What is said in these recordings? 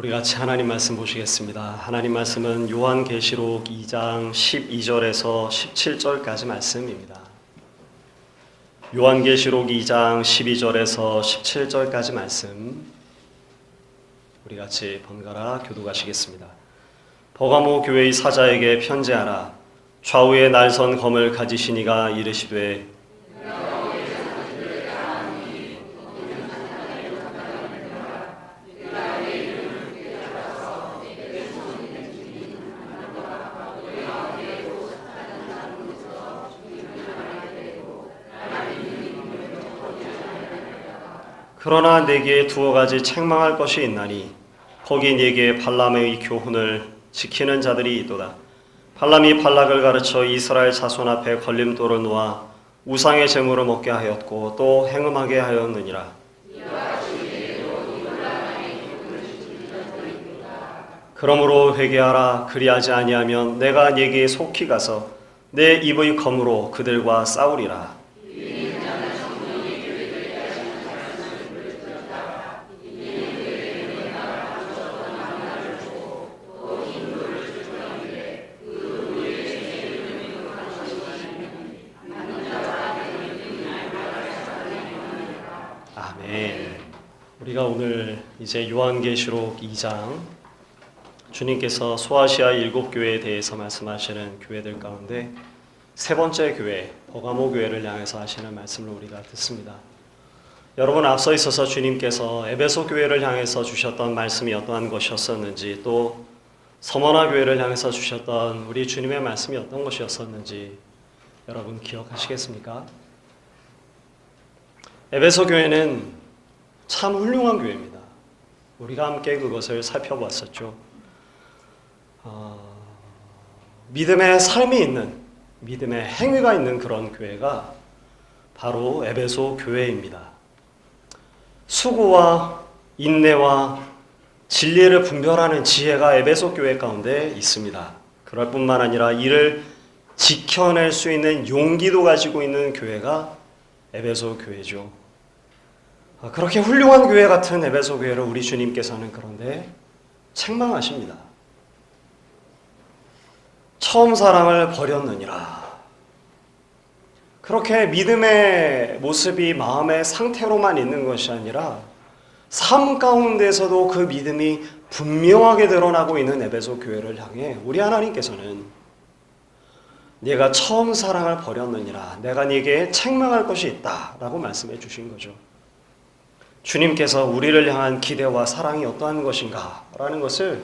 우리 같이 하나님 말씀 보시겠습니다. 하나님 말씀은 요한계시록 2장 12절에서 17절까지 말씀입니다. 요한계시록 2장 12절에서 17절까지 말씀 우리 같이 번갈아 교독하시겠습니다. 버가모 교회의 사자에게 편지하라. 좌우에 날선 검을 가지신 이가 이르시되 그러나 네게 두어 가지 책망할 것이 있나니 거기 네게 발람의 교훈을 지키는 자들이 있도다. 발람이 발락을 가르쳐 이스라엘 자손 앞에 걸림돌을 놓아 우상의 제물을 먹게 하였고 또 행음하게 하였느니라. 그러므로 회개하라. 그리하지 아니하면 내가 네게 속히 가서 내 입의 검으로 그들과 싸우리라. 아멘. 우리가 오늘 이제 요한계시록 2장 주님께서 소아시아 7교회에 대해서 말씀하시는 교회들 가운데 세 번째 교회 버가모 교회를 향해서 하시는 말씀을 우리가 듣습니다. 여러분, 앞서 있어서 주님께서 에베소 교회를 향해서 주셨던 말씀이 어떠한 것이었었는지, 또 서머나 교회를 향해서 주셨던 우리 주님의 말씀이 어떤 것이었었는지 여러분 기억하시겠습니까? 에베소 교회는 참 훌륭한 교회입니다. 우리가 함께 그것을 살펴봤었죠. 믿음의 삶이 있는, 믿음의 행위가 있는 그런 교회가 바로 에베소 교회입니다. 수고와 인내와 진리를 분별하는 지혜가 에베소 교회 가운데 있습니다. 그럴 뿐만 아니라 이를 지켜낼 수 있는 용기도 가지고 있는 교회가 에베소 교회죠. 그렇게 훌륭한 교회 같은 에베소 교회를 우리 주님께서는 그런데 책망하십니다. 처음 사랑을 버렸느니라. 그렇게 믿음의 모습이 마음의 상태로만 있는 것이 아니라 삶 가운데서도 그 믿음이 분명하게 드러나고 있는 에베소 교회를 향해 우리 하나님께서는 네가 처음 사랑을 버렸느니라. 내가 네게 책망할 것이 있다 라고 말씀해 주신 거죠. 주님께서 우리를 향한 기대와 사랑이 어떠한 것인가 라는 것을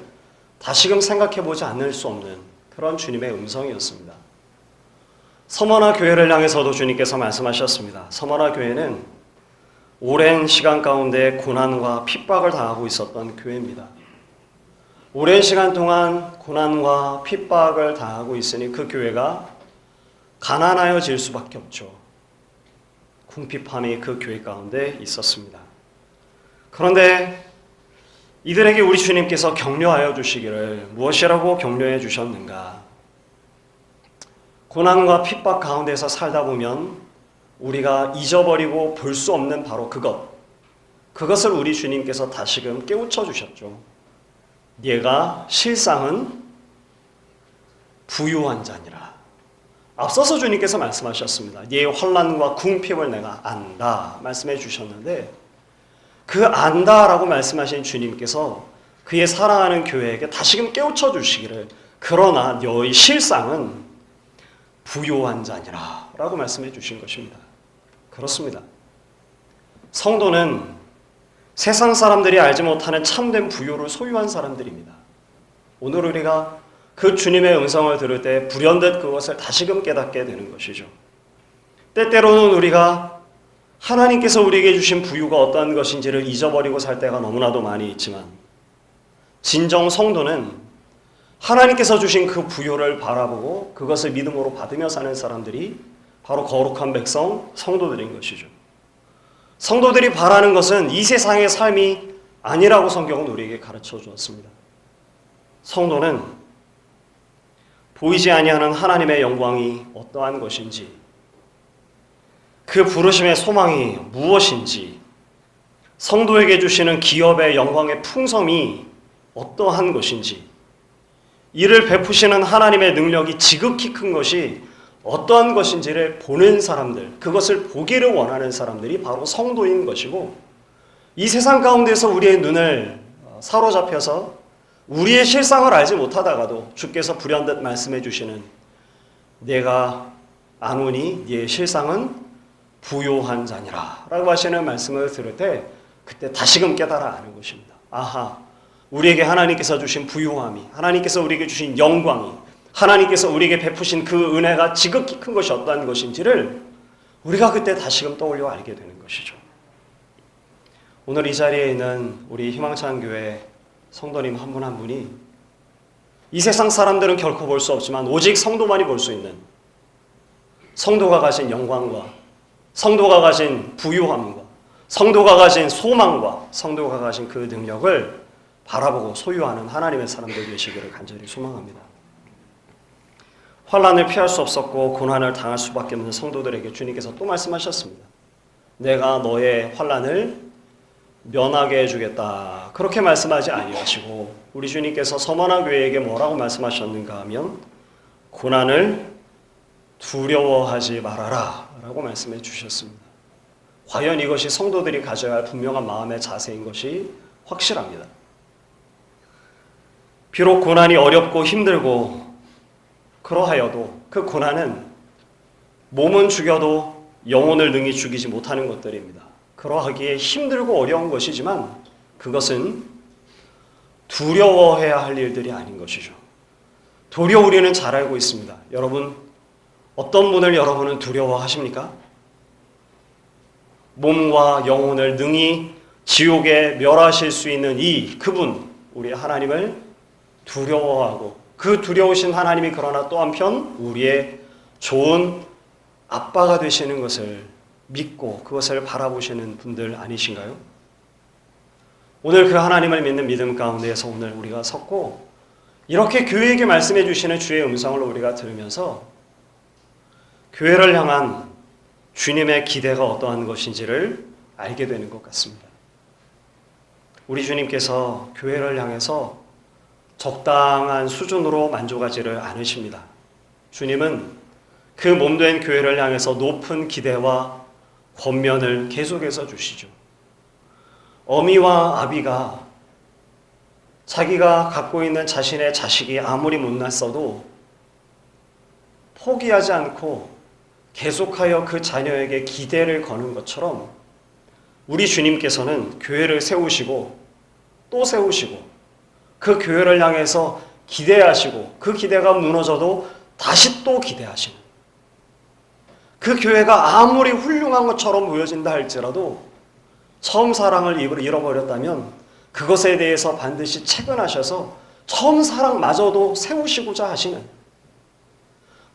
다시금 생각해 보지 않을 수 없는 그런 주님의 음성이었습니다. 서머나 교회를 향해서도 주님께서 말씀하셨습니다. 서머나 교회는 오랜 시간 가운데 고난과 핍박을 당하고 있었던 교회입니다. 오랜 시간 동안 고난과 핍박을 당하고 있으니 그 교회가 가난하여질 수밖에 없죠. 궁핍함이 그 교회 가운데 있었습니다. 그런데 이들에게 우리 주님께서 격려하여 주시기를 무엇이라고 격려해 주셨는가? 고난과 핍박 가운데서 살다 보면 우리가 잊어버리고 볼 수 없는 바로 그것을 우리 주님께서 다시금 깨우쳐 주셨죠. 네가 실상은 부유한 자니라. 앞서서 주님께서 말씀하셨습니다. 네의 환난과 궁핍을 내가 안다 말씀해 주셨는데, 그 안다라고 말씀하신 주님께서 그의 사랑하는 교회에게 다시금 깨우쳐 주시기를 그러나 너의 실상은 부유한 자니라 라고 말씀해 주신 것입니다. 그렇습니다. 성도는 세상 사람들이 알지 못하는 참된 부유를 소유한 사람들입니다. 오늘 우리가 그 주님의 음성을 들을 때 불현듯 그것을 다시금 깨닫게 되는 것이죠. 때때로는 우리가 하나님께서 우리에게 주신 부유가 어떠한 것인지를 잊어버리고 살 때가 너무나도 많이 있지만, 진정 성도는 하나님께서 주신 그 부유를 바라보고 그것을 믿음으로 받으며 사는 사람들이 바로 거룩한 백성, 성도들인 것이죠. 성도들이 바라는 것은 이 세상의 삶이 아니라고 성경은 우리에게 가르쳐 주었습니다. 성도는 보이지 아니하는 하나님의 영광이 어떠한 것인지, 그 부르심의 소망이 무엇인지, 성도에게 주시는 기업의 영광의 풍성이 어떠한 것인지, 이를 베푸시는 하나님의 능력이 지극히 큰 것이 어떠한 것인지를 보는 사람들, 그것을 보기를 원하는 사람들이 바로 성도인 것이고, 이 세상 가운데서 우리의 눈을 사로잡혀서 우리의 실상을 알지 못하다가도 주께서 불현듯 말씀해 주시는 내가 아노니 네의 실상은 부요한 자니라 라고 하시는 말씀을 들을 때 그때 다시금 깨달아 아는 것입니다. 아하, 우리에게 하나님께서 주신 부요함이, 하나님께서 우리에게 주신 영광이, 하나님께서 우리에게 베푸신 그 은혜가 지극히 큰 것이 어떠한 것인지를 우리가 그때 다시금 떠올려 알게 되는 것이죠. 오늘 이 자리에 있는 우리 희망찬 교회 성도님 한 분 한 분이 이 세상 사람들은 결코 볼 수 없지만 오직 성도만이 볼 수 있는 성도가 가진 영광과 성도가 가진 부유함과 성도가 가진 소망과 성도가 가진 그 능력을 바라보고 소유하는 하나님의 사람들 되시기를 간절히 소망합니다. 환난을 피할 수 없었고 고난을 당할 수밖에 없는 성도들에게 주님께서 또 말씀하셨습니다. 내가 너의 환난을 면하게 해주겠다. 그렇게 말씀하지 아니하시고 우리 주님께서 서머나 교회에게 뭐라고 말씀하셨는가 하면 고난을 두려워하지 말아라 라고 말씀해 주셨습니다. 과연 이것이 성도들이 가져야 할 분명한 마음의 자세인 것이 확실합니다. 비록 고난이 어렵고 힘들고 그러하여도 그 고난은 몸은 죽여도 영혼을 능히 죽이지 못하는 것들입니다. 그러하기에 힘들고 어려운 것이지만 그것은 두려워해야 할 일들이 아닌 것이죠. 도리어 우리는 잘 알고 있습니다. 여러분, 어떤 분을 여러분은 두려워하십니까? 몸과 영혼을 능히 지옥에 멸하실 수 있는 그분, 우리 하나님을 두려워하고 그 두려우신 하나님이 그러나 또 한편 우리의 좋은 아빠가 되시는 것을 믿고 그것을 바라보시는 분들 아니신가요? 오늘 그 하나님을 믿는 믿음 가운데에서 오늘 우리가 섰고 이렇게 교회에게 말씀해 주시는 주의 음성을 우리가 들으면서 교회를 향한 주님의 기대가 어떠한 것인지를 알게 되는 것 같습니다. 우리 주님께서 교회를 향해서 적당한 수준으로 만족하지를 않으십니다. 주님은 그 몸된 교회를 향해서 높은 기대와 권면을 계속해서 주시죠. 어미와 아비가 자기가 갖고 있는 자신의 자식이 아무리 못났어도 포기하지 않고 계속하여 그 자녀에게 기대를 거는 것처럼 우리 주님께서는 교회를 세우시고 또 세우시고 그 교회를 향해서 기대하시고 그 기대가 무너져도 다시 또 기대하시는 그 교회가 아무리 훌륭한 것처럼 보여진다 할지라도 처음 사랑을 잃어버렸다면 그것에 대해서 반드시 채근하셔서 처음 사랑마저도 세우시고자 하시는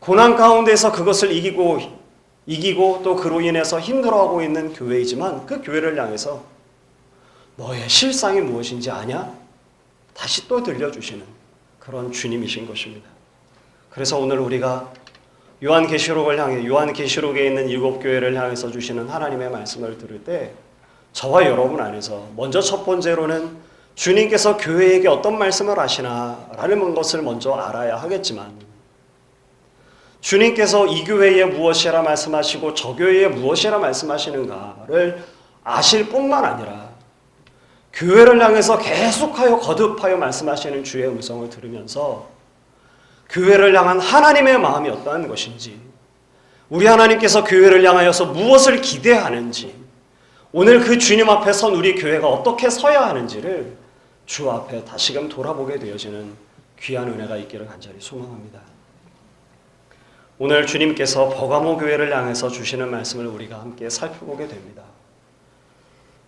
고난 가운데서 그것을 이기고 또 그로 인해서 힘들어하고 있는 교회이지만 그 교회를 향해서 너의 실상이 무엇인지 아냐? 다시 또 들려주시는 그런 주님이신 것입니다. 그래서 오늘 우리가 요한계시록을 향해 요한계시록에 있는 7교회를 향해서 주시는 하나님의 말씀을 들을 때 저와 여러분 안에서 먼저 첫 번째로는 주님께서 교회에게 어떤 말씀을 하시나라는 것을 먼저 알아야 하겠지만 주님께서 이 교회에 무엇이라 말씀하시고 저 교회에 무엇이라 말씀하시는가를 아실 뿐만 아니라 교회를 향해서 계속하여 거듭하여 말씀하시는 주의 음성을 들으면서 교회를 향한 하나님의 마음이 어떠한 것인지 우리 하나님께서 교회를 향하여서 무엇을 기대하는지 오늘 그 주님 앞에 선 우리 교회가 어떻게 서야 하는지를 주 앞에 다시금 돌아보게 되어지는 귀한 은혜가 있기를 간절히 소망합니다. 오늘 주님께서 버가모 교회를 향해서 주시는 말씀을 우리가 함께 살펴보게 됩니다.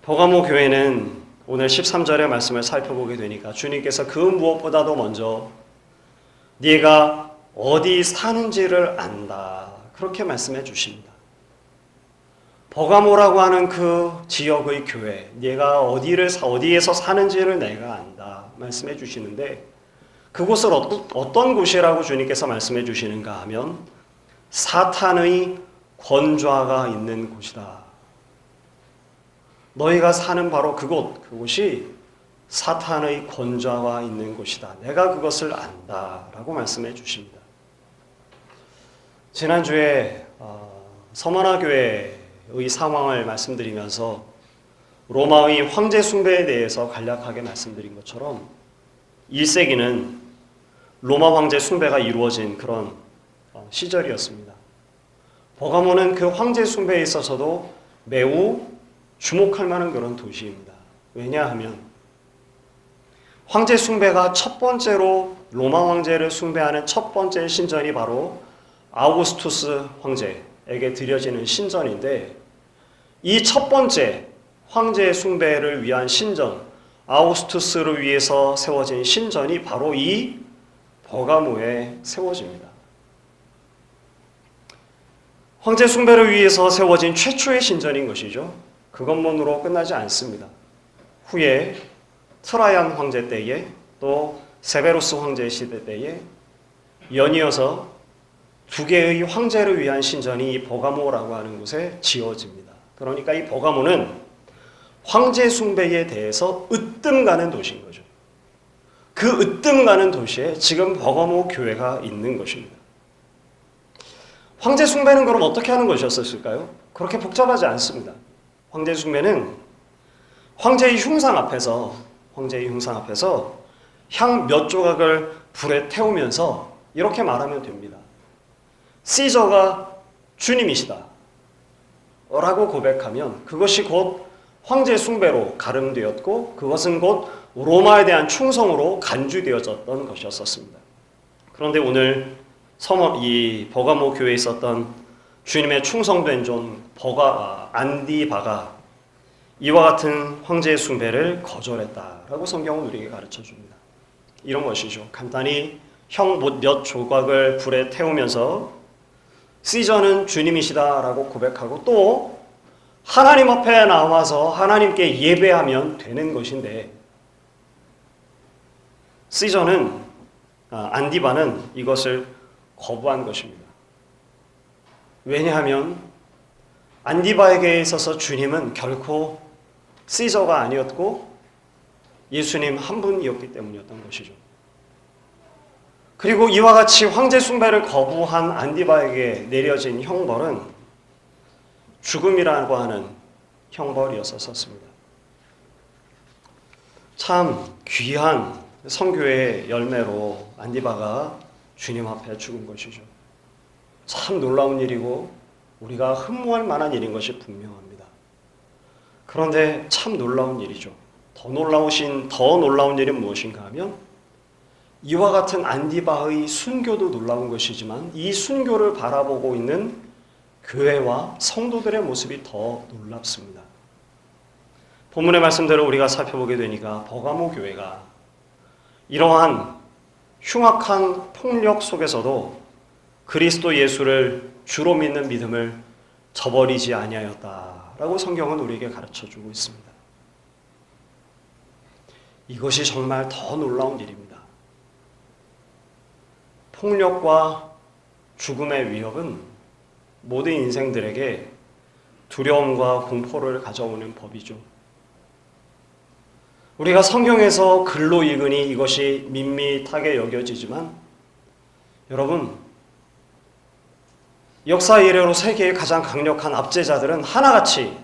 버가모 교회는 오늘 13절의 말씀을 살펴보게 되니까 주님께서 그 무엇보다도 먼저 네가 어디 사는지를 안다 그렇게 말씀해 주십니다. 버가모라고 하는 그 지역의 교회, 네가 어디에서 사는지를 내가 안다 말씀해 주시는데 그곳을 어떤 곳이라고 주님께서 말씀해 주시는가 하면 사탄의 권좌가 있는 곳이다. 너희가 사는 바로 그곳이 사탄의 권좌가 있는 곳이다. 내가 그것을 안다. 라고 말씀해 주십니다. 지난주에 서머나 교회의 상황을 말씀드리면서 로마의 황제 숭배에 대해서 간략하게 말씀드린 것처럼 1세기는 로마 황제 숭배가 이루어진 그런 시절이었습니다. 버가모는 그 황제 숭배에 있어서도 매우 주목할 만한 그런 도시입니다. 왜냐하면 황제 숭배가 첫 번째로 로마 황제를 숭배하는 첫 번째 신전이 바로 아우구스투스 황제에게 드려지는 신전인데, 이 첫 번째 황제 숭배를 위한 신전, 아우구스투스를 위해서 세워진 신전이 바로 이 버가모에 세워집니다. 황제 숭배를 위해서 세워진 최초의 신전인 것이죠. 그것만으로 끝나지 않습니다. 후에 트라얀 황제 때에 또 세베로스 황제 시대 때에 연이어서 두 개의 황제를 위한 신전이 이 버가모라고 하는 곳에 지어집니다. 그러니까 이 버가모는 황제 숭배에 대해서 으뜸 가는 도시인 거죠. 그 으뜸 가는 도시에 지금 버가모 교회가 있는 것입니다. 황제 숭배는 그럼 어떻게 하는 것이었을까요? 그렇게 복잡하지 않습니다. 황제 숭배는 황제의 흉상 앞에서 향 몇 조각을 불에 태우면서 이렇게 말하면 됩니다. 시저가 주님이시다 라고 고백하면 그것이 곧 황제 숭배로 가름되었고, 그것은 곧 로마에 대한 충성으로 간주되어졌던 것이었습니다. 그런데 오늘 이 버가모 교회에 있었던 주님의 충성된 종 안디바가 이와 같은 황제의 숭배를 거절했다라고 성경은 우리에게 가르쳐 줍니다. 이런 것이죠. 간단히 향 몇 조각을 불에 태우면서 시저는 주님이시다라고 고백하고 또 하나님 앞에 나와서 하나님께 예배하면 되는 것인데, 안디바는 이것을 거부한 것입니다. 왜냐하면 안디바에게 있어서 주님은 결코 시저가 아니었고 예수님 한 분이었기 때문이었던 것이죠. 그리고 이와 같이 황제 숭배를 거부한 안디바에게 내려진 형벌은 죽음이라고 하는 형벌이었었습니다. 참 귀한 선교의 열매로 안디바가 주님 앞에 죽은 것이죠. 참 놀라운 일이고 우리가 흠모할 만한 일인 것이 분명합니다. 그런데 참 놀라운 일이죠. 더 놀라운 일은 무엇인가 하면 이와 같은 안디바의 순교도 놀라운 것이지만 이 순교를 바라보고 있는 교회와 성도들의 모습이 더 놀랍습니다. 본문의 말씀대로 우리가 살펴보게 되니까 버가모 교회가 이러한 흉악한 폭력 속에서도 그리스도 예수를 주로 믿는 믿음을 저버리지 아니하였다라고 성경은 우리에게 가르쳐주고 있습니다. 이것이 정말 더 놀라운 일입니다. 폭력과 죽음의 위협은 모든 인생들에게 두려움과 공포를 가져오는 법이죠. 우리가 성경에서 글로 읽으니 이것이 밋밋하게 여겨지지만 여러분, 역사 이래로 세계의 가장 강력한 압제자들은 하나같이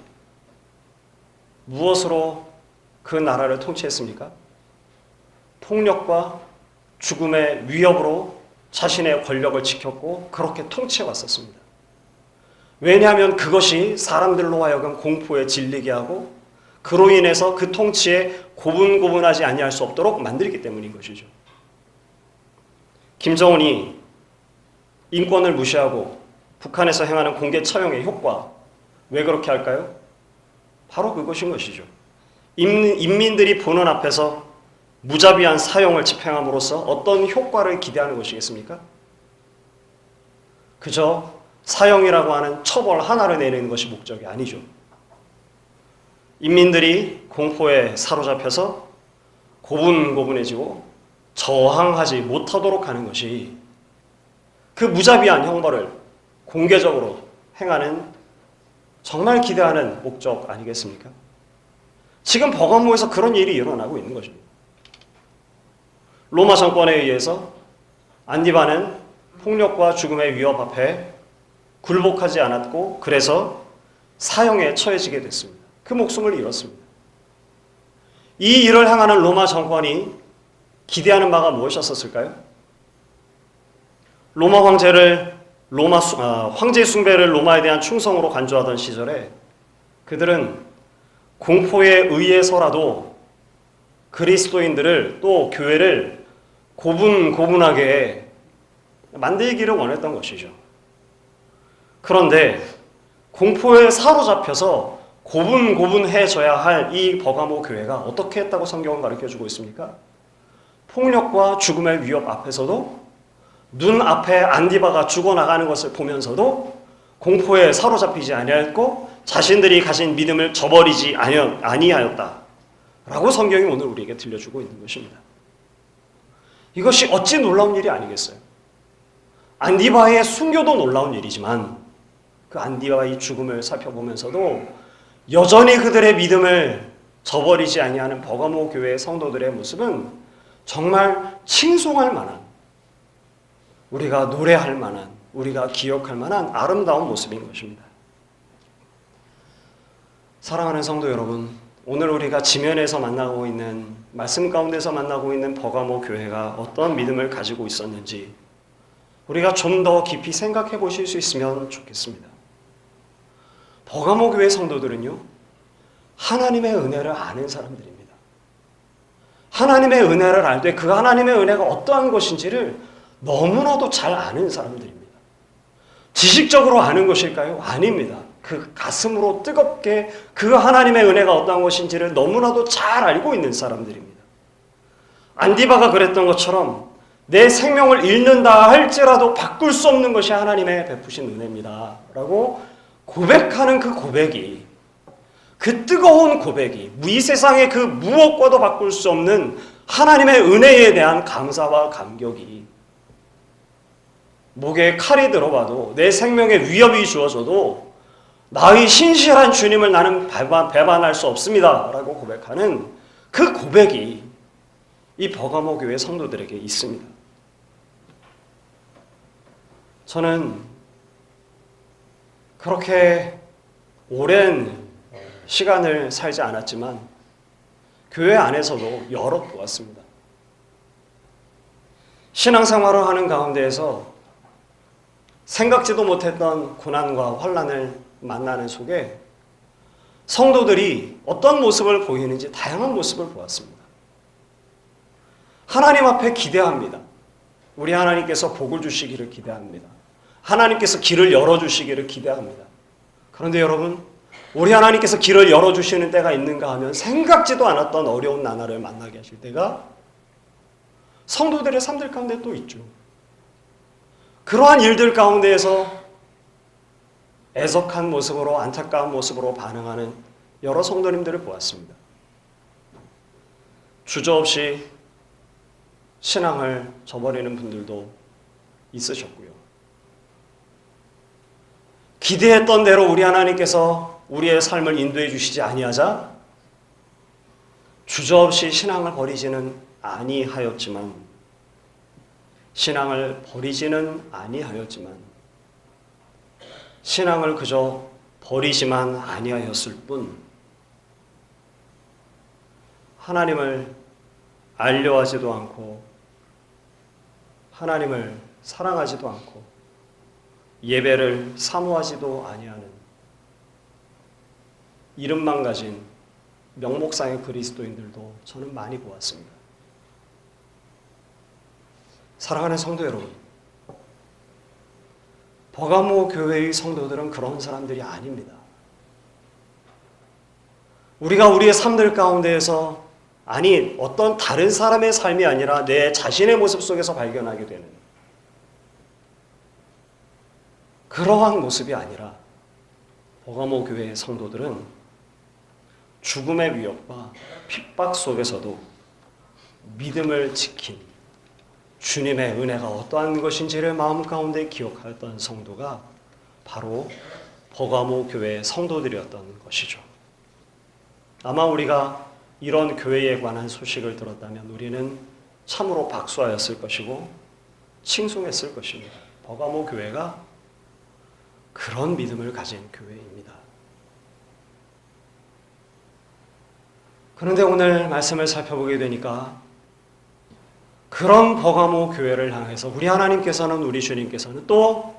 무엇으로 그 나라를 통치했습니까? 폭력과 죽음의 위협으로 자신의 권력을 지켰고 그렇게 통치해왔었습니다. 왜냐하면 그것이 사람들로 하여금 공포에 질리게 하고 그로 인해서 그 통치에 고분고분하지 아니할 수 없도록 만들기 때문인 것이죠. 김정은이 인권을 무시하고 북한에서 행하는 공개 처형의 효과, 왜 그렇게 할까요? 바로 그것인 것이죠. 인민들이 보는 앞에서 무자비한 사형을 집행함으로써 어떤 효과를 기대하는 것이겠습니까? 그저 사형이라고 하는 처벌 하나를 내리는 것이 목적이 아니죠. 인민들이 공포에 사로잡혀서 고분고분해지고 저항하지 못하도록 하는 것이 그 무자비한 형벌을 공개적으로 행하는 정말 기대하는 목적 아니겠습니까? 지금 버가모에서 그런 일이 일어나고 있는 것입니다. 로마 정권에 의해서 안디바는 폭력과 죽음의 위협 앞에 굴복하지 않았고 그래서 사형에 처해지게 됐습니다. 그 목숨을 잃었습니다. 이 일을 향하는 로마 정권이 기대하는 바가 무엇이었을까요? 로마 황제 숭배를 로마에 대한 충성으로 간주하던 시절에 그들은 공포에 의해서라도 그리스도인들을 또 교회를 고분고분하게 만들기를 원했던 것이죠. 그런데 공포에 사로잡혀서 고분고분해져야 할 이 버가모 교회가 어떻게 했다고 성경은 가르쳐주고 있습니까? 폭력과 죽음의 위협 앞에서도 눈앞에 안디바가 죽어나가는 것을 보면서도 공포에 사로잡히지 아니하였고 자신들이 가진 믿음을 저버리지 아니하였다 라고 성경이 오늘 우리에게 들려주고 있는 것입니다. 이것이 어찌 놀라운 일이 아니겠어요? 안디바의 순교도 놀라운 일이지만 그 안디바의 죽음을 살펴보면서도 여전히 그들의 믿음을 저버리지 아니하는 버가모 교회의 성도들의 모습은 정말 칭송할 만한, 우리가 노래할 만한, 우리가 기억할 만한 아름다운 모습인 것입니다. 사랑하는 성도 여러분, 오늘 우리가 지면에서 만나고 있는, 말씀 가운데서 만나고 있는 버가모 교회가 어떤 믿음을 가지고 있었는지 우리가 좀 더 깊이 생각해 보실 수 있으면 좋겠습니다. 버가모 교회 성도들은요, 하나님의 은혜를 아는 사람들입니다. 하나님의 은혜를 알 때 그 하나님의 은혜가 어떠한 것인지를 너무나도 잘 아는 사람들입니다. 지식적으로 아는 것일까요? 아닙니다. 그 가슴으로 뜨겁게 그 하나님의 은혜가 어떠한 것인지를 너무나도 잘 알고 있는 사람들입니다. 안디바가 그랬던 것처럼 내 생명을 잃는다 할지라도 바꿀 수 없는 것이 하나님의 베푸신 은혜입니다 라고 고백하는 그 고백이, 그 뜨거운 고백이 이 세상의 그 무엇과도 바꿀 수 없는 하나님의 은혜에 대한 감사와 감격이 목에 칼이 들어봐도 내 생명에 위협이 주어져도 나의 신실한 주님을 나는 배반할 수 없습니다 라고 고백하는 그 고백이 이 버가모 교회 성도들에게 있습니다. 저는 그렇게 오랜 시간을 살지 않았지만 교회 안에서도 여러 보았습니다. 신앙생활을 하는 가운데에서 생각지도 못했던 고난과 환난을 만나는 속에 성도들이 어떤 모습을 보이는지 다양한 모습을 보았습니다. 하나님 앞에 기대합니다. 우리 하나님께서 복을 주시기를 기대합니다. 하나님께서 길을 열어주시기를 기대합니다. 그런데 여러분, 우리 하나님께서 길을 열어주시는 때가 있는가 하면 생각지도 않았던 어려운 나날을 만나게 하실 때가 성도들의 삶들 가운데 또 있죠. 그러한 일들 가운데에서 애석한 모습으로, 안타까운 모습으로 반응하는 여러 성도님들을 보았습니다. 주저없이 신앙을 저버리는 분들도 있으셨고요. 기대했던 대로 우리 하나님께서 우리의 삶을 인도해 주시지 아니하자 주저없이 신앙을 버리지는 아니하였지만 신앙을 그저 버리지만 아니하였을 뿐 하나님을 알려하지도 않고 하나님을 사랑하지도 않고 예배를 사모하지도 아니하는 이름만 가진 명목상의 그리스도인들도 저는 많이 보았습니다. 사랑하는 성도 여러분, 버가모 교회의 성도들은 그런 사람들이 아닙니다. 우리가 우리의 삶들 가운데에서 어떤 다른 사람의 삶이 아니라 내 자신의 모습 속에서 발견하게 되는 그러한 모습이 아니라 버가모 교회의 성도들은 죽음의 위협과 핍박 속에서도 믿음을 지킨 주님의 은혜가 어떠한 것인지를 마음 가운데 기억하였던 성도가 바로 버가모 교회의 성도들이었던 것이죠. 아마 우리가 이런 교회에 관한 소식을 들었다면 우리는 참으로 박수하였을 것이고 칭송했을 것입니다. 버가모 교회가 그런 믿음을 가진 교회입니다. 그런데 오늘 말씀을 살펴보게 되니까 그런 버가모 교회를 향해서 우리 하나님께서는, 우리 주님께서는 또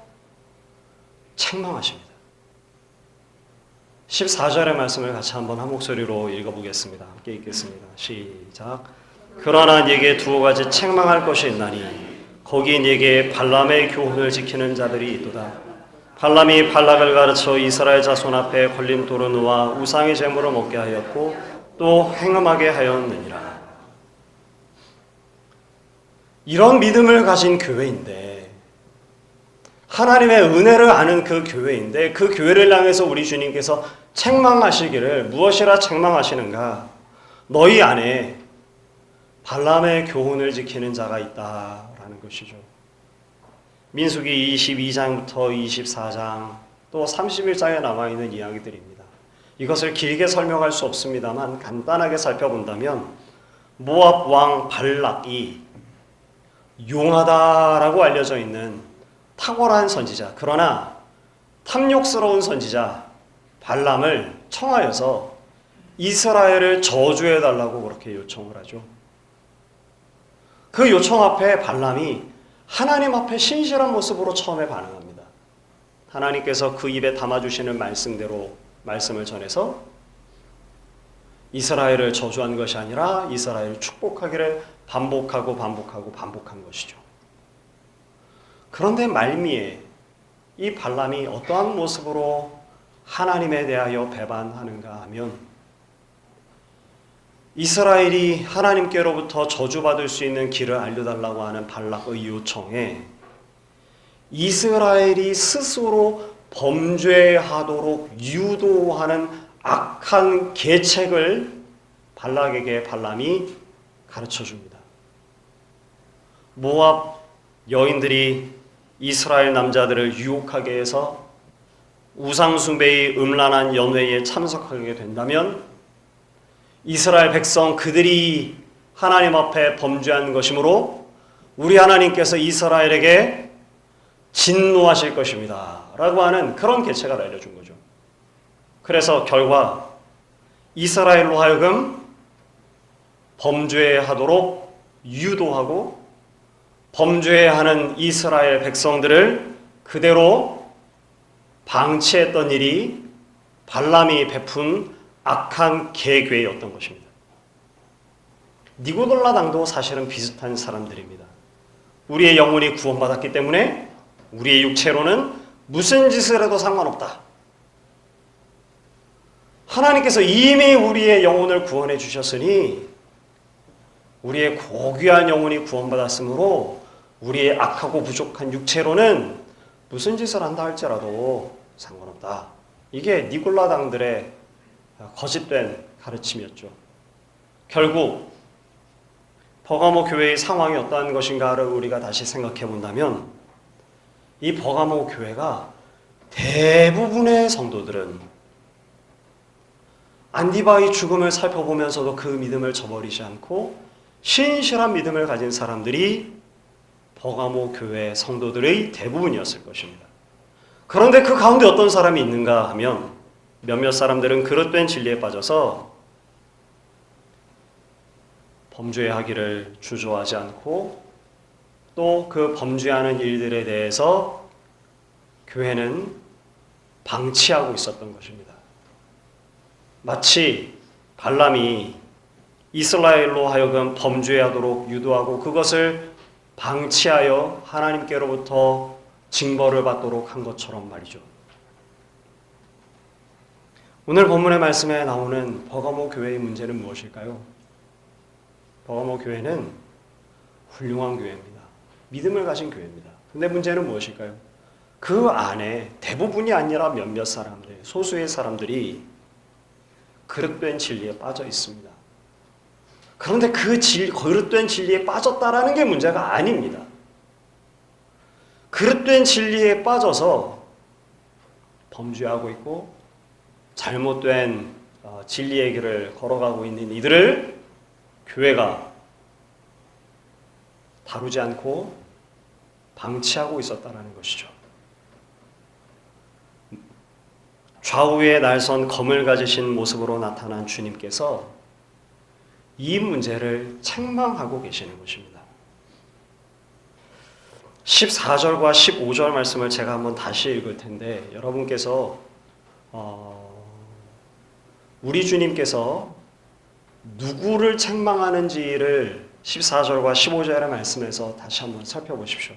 책망하십니다. 14절의 말씀을 같이 한번 한 목소리로 읽어보겠습니다. 함께 읽겠습니다. 시작. 그러나 네게 두어 가지 책망할 것이 있나니 거기 네게 발람의 교훈을 지키는 자들이 있도다. 발람이 발락을 가르쳐 이스라엘 자손 앞에 걸림돌을 놓아 우상의 제물을 먹게 하였고 또 행음하게 하였느니라. 이런 믿음을 가진 교회인데, 하나님의 은혜를 아는 그 교회인데, 그 교회를 향해서 우리 주님께서 책망하시기를, 무엇이라 책망하시는가? 너희 안에 발람의 교훈을 지키는 자가 있다라는 것이죠. 민수기 22장부터 24장 또 31장에 남아있는 이야기들입니다. 이것을 길게 설명할 수 없습니다만 간단하게 살펴본다면 모압 왕 발락이 용하다라고 알려져 있는 탁월한 선지자, 그러나 탐욕스러운 선지자 발람을 청하여서 이스라엘을 저주해달라고 그렇게 요청을 하죠. 그 요청 앞에 발람이 하나님 앞에 신실한 모습으로 처음에 반응합니다. 하나님께서 그 입에 담아주시는 말씀대로 말씀을 전해서 이스라엘을 저주한 것이 아니라 이스라엘을 축복하기를 반복한 것이죠. 그런데 말미에 이 발람이 어떠한 모습으로 하나님에 대하여 배반하는가 하면, 이스라엘이 하나님께로부터 저주받을 수 있는 길을 알려달라고 하는 발락의 요청에 이스라엘이 스스로 범죄하도록 유도하는 악한 계책을 발락에게 발람이 가르쳐줍니다. 모압 여인들이 이스라엘 남자들을 유혹하게 해서 우상숭배의 음란한 연회에 참석하게 된다면 이스라엘 백성 그들이 하나님 앞에 범죄한 것이므로 우리 하나님께서 이스라엘에게 진노하실 것입니다 라고 하는 그런 계책을 알려준 거죠. 그래서 결과 이스라엘로 하여금 범죄하도록 유도하고 범죄하는 이스라엘 백성들을 그대로 방치했던 일이 발람이 베푼 악한 계궤였던 것입니다. 니고돌라 당도 사실은 비슷한 사람들입니다. 우리의 영혼이 구원받았기 때문에 우리의 육체로는 무슨 짓을 해도 상관없다. 하나님께서 이미 우리의 영혼을 구원해 주셨으니 우리의 고귀한 영혼이 구원받았으므로 우리의 악하고 부족한 육체로는 무슨 짓을 한다 할지라도 상관없다. 이게 니골라당들의 거짓된 가르침이었죠. 결국 버가모 교회의 상황이 어떠한 것인가를 우리가 다시 생각해 본다면 이 버가모 교회가 대부분의 성도들은 안디바의 죽음을 살펴보면서도 그 믿음을 저버리지 않고 신실한 믿음을 가진 사람들이 버가모 교회 성도들의 대부분이었을 것입니다. 그런데 그 가운데 어떤 사람이 있는가 하면 몇몇 사람들은 그릇된 진리에 빠져서 범죄하기를 주저하지 않고 또 그 범죄하는 일들에 대해서 교회는 방치하고 있었던 것입니다. 마치 발람이 이스라엘로 하여금 범죄하도록 유도하고 그것을 방치하여 하나님께로부터 징벌을 받도록 한 것처럼 말이죠. 오늘 본문의 말씀에 나오는 버가모 교회의 문제는 무엇일까요? 버가모 교회는 훌륭한 교회입니다. 믿음을 가진 교회입니다. 근데 문제는 무엇일까요? 그 안에 대부분이 아니라 몇몇 사람들, 소수의 사람들이 그릇된 진리에 빠져 있습니다. 그런데 그 그릇된 진리에 빠졌다라는 게 문제가 아닙니다. 그릇된 진리에 빠져서 범죄하고 있고 잘못된 진리의 길을 걸어가고 있는 이들을 교회가 다루지 않고 방치하고 있었다는 것이죠. 좌우에 날선 검을 가지신 모습으로 나타난 주님께서 이 문제를 책망하고 계시는 것입니다. 14절과 15절 말씀을 제가 한번 다시 읽을 텐데 여러분께서 우리 주님께서 누구를 책망하는지를 14절과 15절의 말씀에서 다시 한번 살펴보십시오.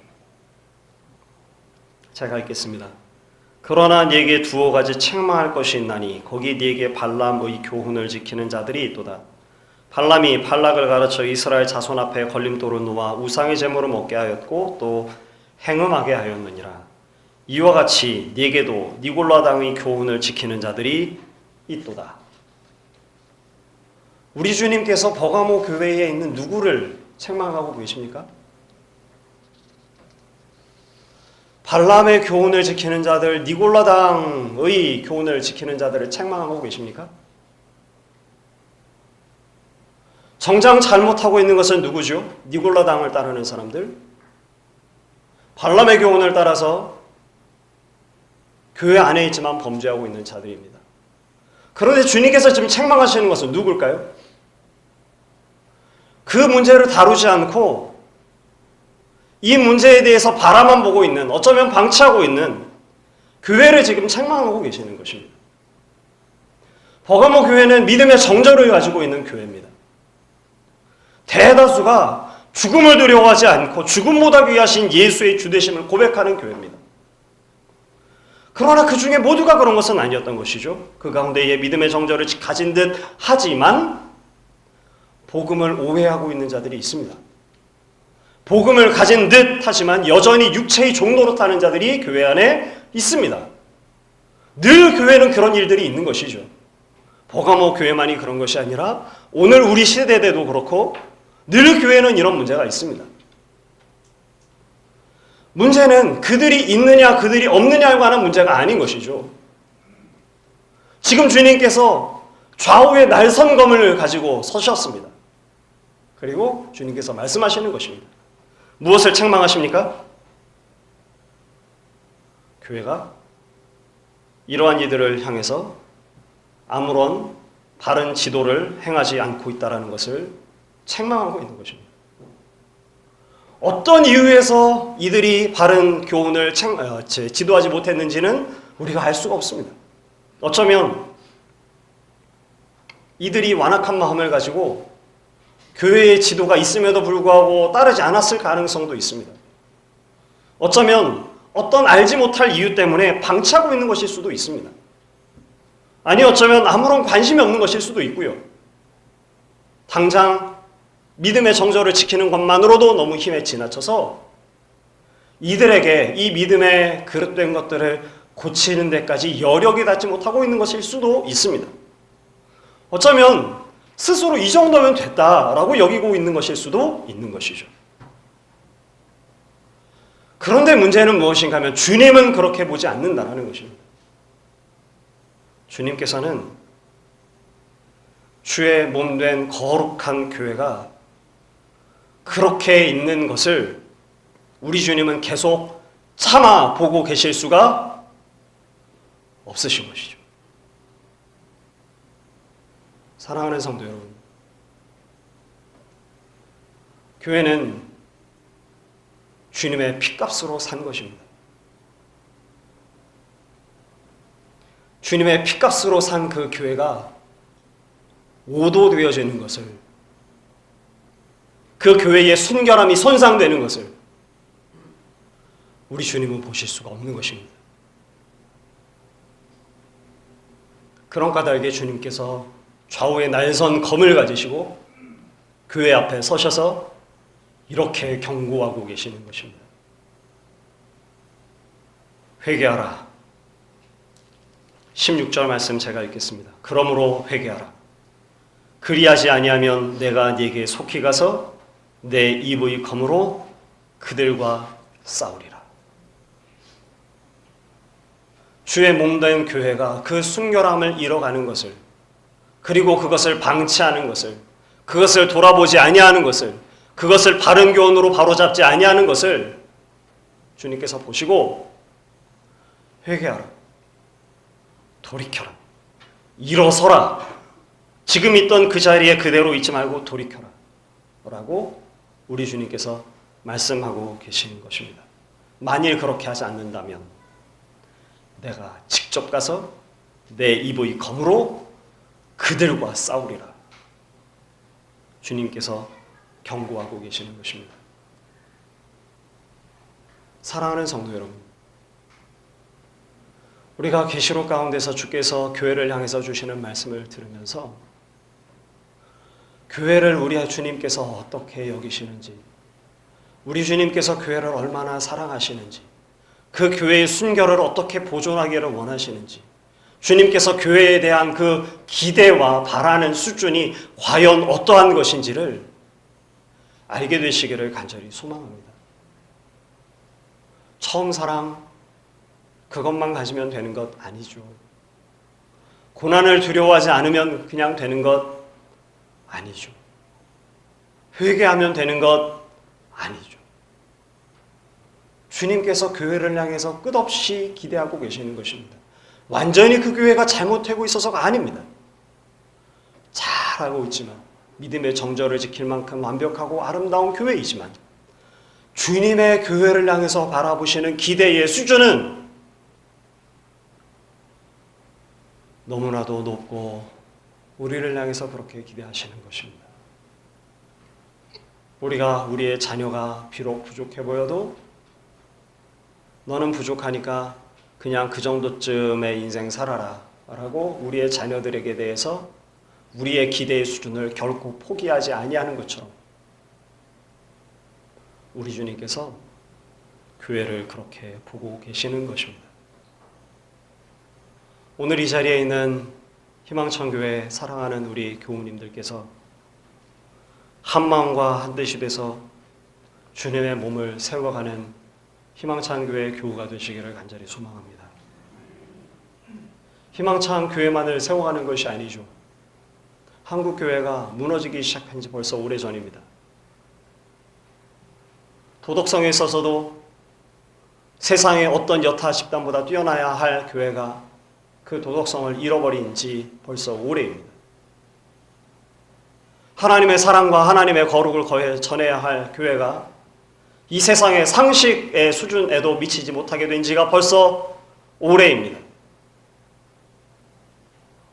제가 읽겠습니다. 그러나 네게 두어 가지 책망할 것이 있나니 거기 네게 발람의 교훈을 지키는 자들이 있도다. 발람이 발락을 가르쳐 이스라엘 자손 앞에 걸림돌을 놓아 우상의 제물을 먹게 하였고 또 행음하게 하였느니라. 이와 같이 네게도 니골라 당의 교훈을 지키는 자들이 있도다. 우리 주님께서 버가모 교회에 있는 누구를 책망하고 계십니까? 발람의 교훈을 지키는 자들, 니골라 당의 교훈을 지키는 자들을 책망하고 계십니까? 정작 잘못하고 있는 것은 누구죠? 니골라 당을 따르는 사람들. 발람의 교훈을 따라서 교회 안에 있지만 범죄하고 있는 자들입니다. 그런데 주님께서 지금 책망하시는 것은 누굴까요? 그 문제를 다루지 않고 이 문제에 대해서 바라만 보고 있는, 어쩌면 방치하고 있는 교회를 지금 책망하고 계시는 것입니다. 버가모 교회는 믿음의 정절을 가지고 있는 교회입니다. 대다수가 죽음을 두려워하지 않고 죽음보다 귀하신 예수의 주되심을 고백하는 교회입니다. 그러나 그 중에 모두가 그런 것은 아니었던 것이죠. 그 가운데에 믿음의 정절을 가진 듯 하지만 복음을 오해하고 있는 자들이 있습니다. 복음을 가진 듯 하지만 여전히 육체의 종로로 타는 자들이 교회 안에 있습니다. 늘 교회는 그런 일들이 있는 것이죠. 버가모 교회만이 그런 것이 아니라 오늘 우리 시대대도 그렇고 늘 교회는 이런 문제가 있습니다. 문제는 그들이 있느냐 그들이 없느냐에 관한 문제가 아닌 것이죠. 지금 주님께서 좌우에 날선 검을 가지고 서셨습니다. 그리고 주님께서 말씀하시는 것입니다. 무엇을 책망하십니까? 교회가 이러한 이들을 향해서 아무런 바른 지도를 행하지 않고 있다는 것을 책망하고 있는 것입니다. 어떤 이유에서 이들이 바른 교훈을 지도하지 못했는지는 우리가 알 수가 없습니다. 어쩌면 이들이 완악한 마음을 가지고 교회의 지도가 있음에도 불구하고 따르지 않았을 가능성도 있습니다. 어쩌면 어떤 알지 못할 이유 때문에 방치하고 있는 것일 수도 있습니다. 아니 어쩌면 아무런 관심이 없는 것일 수도 있고요. 당장 믿음의 정절을 지키는 것만으로도 너무 힘에 지나쳐서 이들에게 이 믿음의 그릇된 것들을 고치는 데까지 여력이 닿지 못하고 있는 것일 수도 있습니다. 어쩌면 스스로 이 정도면 됐다라고 여기고 있는 것일 수도 있는 것이죠. 그런데 문제는 무엇인가 하면 주님은 그렇게 보지 않는다는 것입니다. 주님께서는 주의 몸된 거룩한 교회가 그렇게 있는 것을 우리 주님은 계속 참아 보고 계실 수가 없으신 것이죠. 사랑하는 성도 여러분, 교회는 주님의 피값으로 산 것입니다. 주님의 피값으로 산 그 교회가 오도되어지는 것을, 그 교회의 순결함이 손상되는 것을 우리 주님은 보실 수가 없는 것입니다. 그런 까닭에 주님께서 좌우에 날선 검을 가지시고 교회 앞에 서셔서 이렇게 경고하고 계시는 것입니다. 회개하라. 16절 말씀 제가 읽겠습니다. 그러므로 회개하라. 그리하지 아니하면 내가 네게 속히 가서 내 입의 검으로 그들과 싸우리라. 주의 몸된 교회가 그 순결함을 잃어가는 것을 그리고 그것을 방치하는 것을, 그것을 돌아보지 아니하는 것을, 그것을 바른 교훈으로 바로잡지 아니하는 것을 주님께서 보시고 회개하라, 돌이켜라, 일어서라, 지금 있던 그 자리에 그대로 있지 말고 돌이켜라 라고 우리 주님께서 말씀하고 계시는 것입니다. 만일 그렇게 하지 않는다면 내가 직접 가서 내 입의 검으로 그들과 싸우리라. 주님께서 경고하고 계시는 것입니다. 사랑하는 성도 여러분, 우리가 계시록 가운데서 주께서 교회를 향해서 주시는 말씀을 들으면서 교회를 우리 주님께서 어떻게 여기시는지, 우리 주님께서 교회를 얼마나 사랑하시는지, 그 교회의 순결을 어떻게 보존하기를 원하시는지, 주님께서 교회에 대한 그 기대와 바라는 수준이 과연 어떠한 것인지를 알게 되시기를 간절히 소망합니다. 처음 사랑, 그것만 가지면 되는 것 아니죠. 고난을 두려워하지 않으면 그냥 되는 것 아니죠. 회개하면 되는 것 아니죠. 주님께서 교회를 향해서 끝없이 기대하고 계시는 것입니다. 완전히 그 교회가 잘못되고 있어서가 아닙니다. 잘하고 있지만, 믿음의 정절을 지킬 만큼 완벽하고 아름다운 교회이지만, 주님의 교회를 향해서 바라보시는 기대의 수준은 너무나도 높고 우리를 향해서 그렇게 기대하시는 것입니다. 우리가 우리의 자녀가 비록 부족해 보여도 너는 부족하니까 그냥 그 정도쯤의 인생 살아라 라고 우리의 자녀들에게 대해서 우리의 기대의 수준을 결코 포기하지 아니하는 것처럼 우리 주님께서 교회를 그렇게 보고 계시는 것입니다. 오늘 이 자리에 있는 희망천교회 사랑하는 우리 교우님들께서 한 마음과 한 뜻이 돼서 주님의 몸을 세워가는 희망찬교회 교우가 되시기를 간절히 소망합니다. 희망찬 교회만을 세워가는 것이 아니죠. 한국 교회가 무너지기 시작한 지 벌써 오래전입니다. 도덕성에 있어서도 세상의 어떤 여타 집단보다 뛰어나야 할 교회가 그 도덕성을 잃어버린 지 벌써 오래입니다. 하나님의 사랑과 하나님의 거룩을 전해야 할 교회가 이 세상의 상식의 수준에도 미치지 못하게 된 지가 벌써 오래입니다.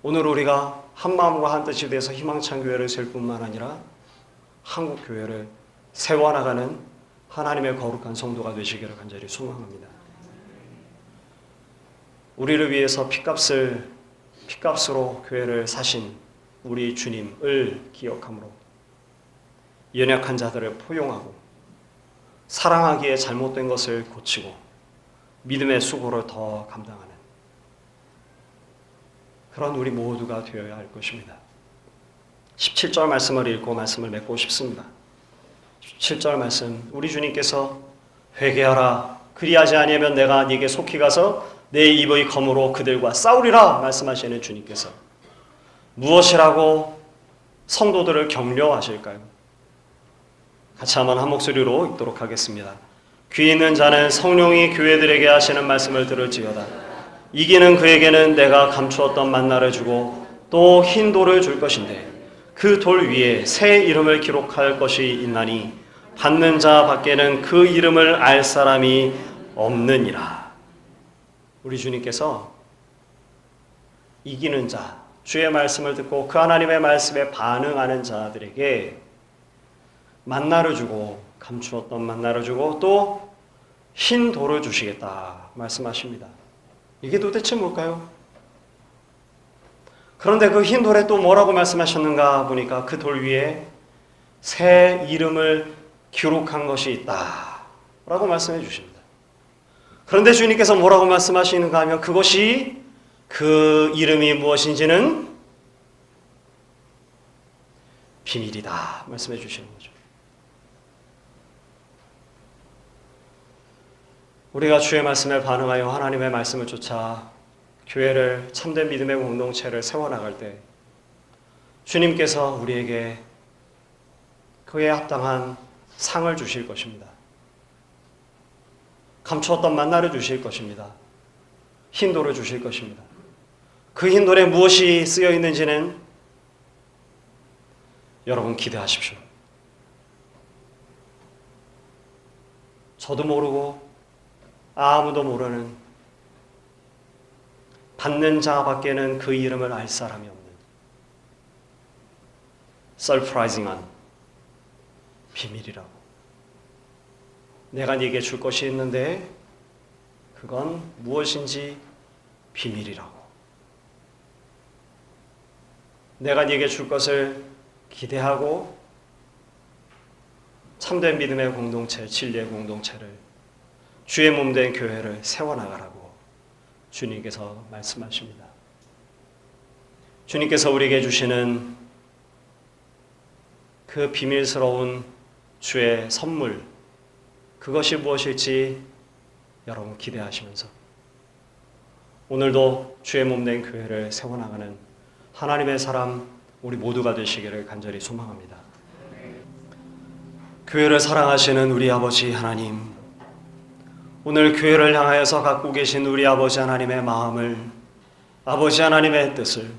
오늘 우리가 한 마음과 한 뜻이 돼서 희망찬 교회를 세울 뿐만 아니라 한국 교회를 세워나가는 하나님의 거룩한 성도가 되시기를 간절히 소망합니다. 우리를 위해서 핏값으로 교회를 사신 우리 주님을 기억함으로 연약한 자들을 포용하고 사랑하기에 잘못된 것을 고치고 믿음의 수고를 더 감당하는 그런 우리 모두가 되어야 할 것입니다. 17절 말씀을 읽고 말씀을 맺고 싶습니다. 17절 말씀, 우리 주님께서 회개하라, 그리하지 아니하면 내가 네게 속히 가서 내 입의 검으로 그들과 싸우리라 말씀하시는 주님께서 무엇이라고 성도들을 격려하실까요? 같이 한번 한 목소리로 읽도록 하겠습니다. 귀 있는 자는 성령이 교회들에게 하시는 말씀을 들을지어다. 이기는 그에게는 내가 감추었던 만나를 주고 또 흰 돌을 줄 것인데 그 돌 위에 새 이름을 기록할 것이 있나니 받는 자 밖에는 그 이름을 알 사람이 없느니라. 우리 주님께서 이기는 자, 주의 말씀을 듣고 그 하나님의 말씀에 반응하는 자들에게 만나를 주고 감추었던 만나를 주고 또 흰 돌을 주시겠다 말씀하십니다. 이게 도대체 뭘까요? 그런데 그 흰 돌에 또 뭐라고 말씀하셨는가 보니까 그 돌 위에 새 이름을 기록한 것이 있다 라고 말씀해 주십니다. 그런데 주님께서 뭐라고 말씀하시는가 하면 그것이 그 이름이 무엇인지는 비밀이다 말씀해 주시는 거죠. 우리가 주의 말씀에 반응하여 하나님의 말씀을 쫓아 교회를 참된 믿음의 공동체를 세워나갈 때 주님께서 우리에게 그에 합당한 상을 주실 것입니다. 감추었던 만나를 주실 것입니다. 흰돌을 주실 것입니다. 그 흰돌에 무엇이 쓰여 있는지는 여러분 기대하십시오. 저도 모르고 아무도 모르는, 받는 자밖에는 그 이름을 알 사람이 없는 서프라이징한 비밀이라고. 내가 네게 줄 것이 있는데 그건 무엇인지 비밀이라고. 내가 네게 줄 것을 기대하고 참된 믿음의 공동체, 진리의 공동체를, 주의 몸된 교회를 세워나가라고 주님께서 말씀하십니다. 주님께서 우리에게 주시는 그 비밀스러운 주의 선물, 그것이 무엇일지 여러분 기대하시면서 오늘도 주의 몸된 교회를 세워나가는 하나님의 사람 우리 모두가 되시기를 간절히 소망합니다. 교회를 사랑하시는 우리 아버지 하나님, 오늘 교회를 향하여서 갖고 계신 우리 아버지 하나님의 마음을, 아버지 하나님의 뜻을,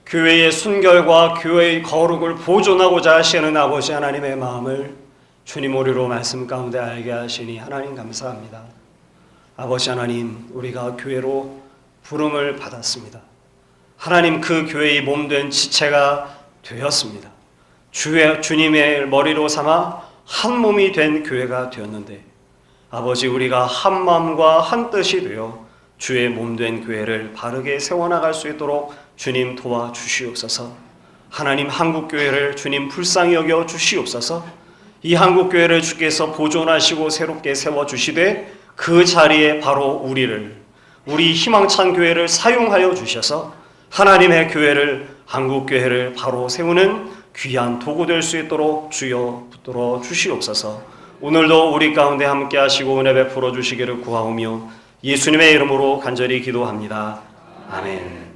교회의 순결과 교회의 거룩을 보존하고자 하시는 아버지 하나님의 마음을 주님 우리로 말씀 가운데 알게 하시니 하나님 감사합니다. 아버지 하나님, 우리가 교회로 부름을 받았습니다. 하나님, 그 교회의 몸된 지체가 되었습니다. 주님의 머리로 삼아 한 몸이 된 교회가 되었는데, 아버지, 우리가 한 마음과 한 뜻이 되어 주의 몸된 교회를 바르게 세워나갈 수 있도록 주님 도와주시옵소서. 하나님, 한국교회를 주님 불쌍히 여겨 주시옵소서. 이 한국교회를 주께서 보존하시고 새롭게 세워주시되 그 자리에 바로 우리 희망찬 교회를 사용하여 주셔서 하나님의 교회를, 한국교회를 바로 세우는 귀한 도구 될 수 있도록 주여 붙들어 주시옵소서. 오늘도 우리 가운데 함께 하시고 은혜 베풀어 주시기를 구하오며 예수님의 이름으로 간절히 기도합니다. 아멘.